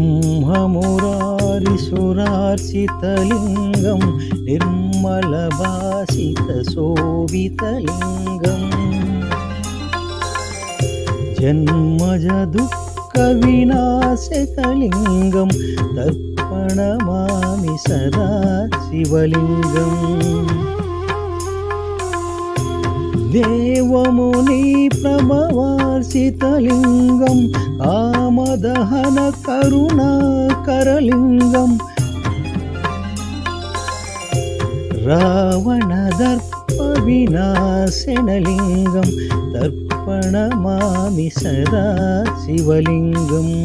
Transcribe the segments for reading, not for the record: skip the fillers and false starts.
ब्रह्ममुरारिसुरार्चितलिङ्गं निर्मलभासितशोभितलिङ्गम् जन्मजदुःखविनाशकलिङ्गं तर्पणमामि सदा शिवलिङ्गम् देवमुनिप्रभवार्चितलिङ्गं कामदहनकरुणाकरलिङ्गं रावणदर्पविनाशनलिङ्गं तर्पणमामि सदा शिवलिङ्गम्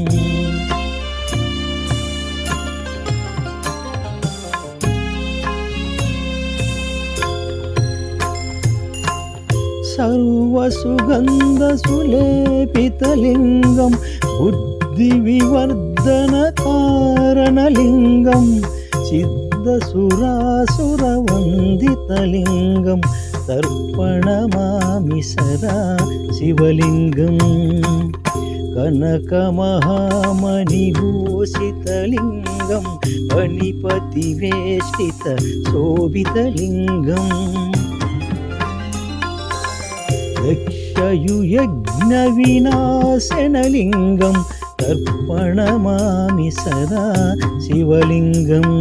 सर्वसुगन्धसुलेपितलिङ्गं बुद्धिविवर्धनकारणलिङ्गं सिद्धसुरासुरवन्दितलिङ्गं तर्पणमामि सदा शिवलिङ्गम् कनकमहामणिभूषितलिङ्गं फणिपतिवेष्टितशोभितलिङ्गम् दक्षयुयज्ञविनाशनलिङ्गं तर्पणमामि सदा शिवलिङ्गम्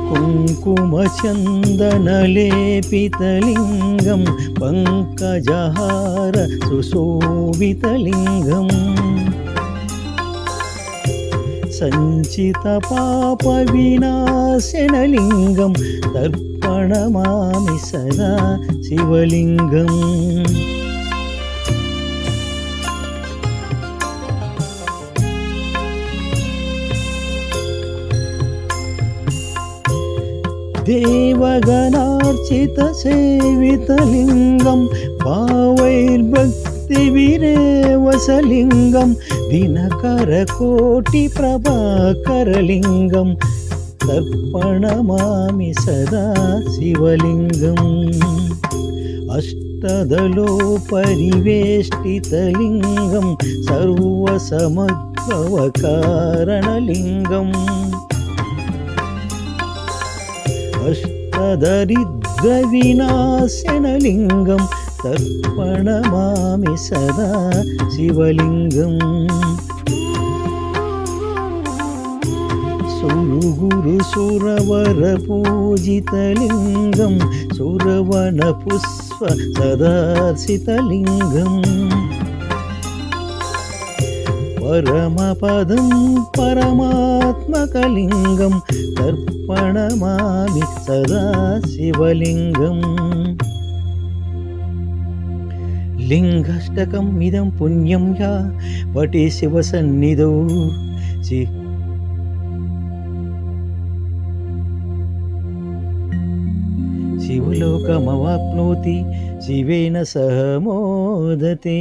कुङ्कुमचन्दनलेपितलिङ्गं पङ्कजहार सुशोभितलिङ्गम् सञ्चितपापविनाशनलिङ्गं तर्पणमामि सदा शिवलिङ्गम् देवगणार्चितसेवितलिङ्गं भावैर्भक्तिविरेवसलिङ्गं दिनकरकोटिप्रभाकरलिङ्गं तर्पणमामि सदा शिवलिङ्गम् अष्टदलोपरिवेष्टितलिङ्गं सर्वसमद्भवकारणलिङ्गम् अष्टदरिद्रविनाशनलिङ्गं तर्पणमामि सदा शिवलिङ्गम् सुरगुरुसुरवरपूजितलिङ्गं सुरवनपुष्पसदार्चितलिङ्गम् परमपदं परमात्मकलिङ्गं तर्पणमामि सदा शिवलिङ्गम् लिङ्गाष्टकम् इदं पुण्यं या पठे शिवसन्निधौ शिवलोकमवाप्नोति शिवेन सह मोदते।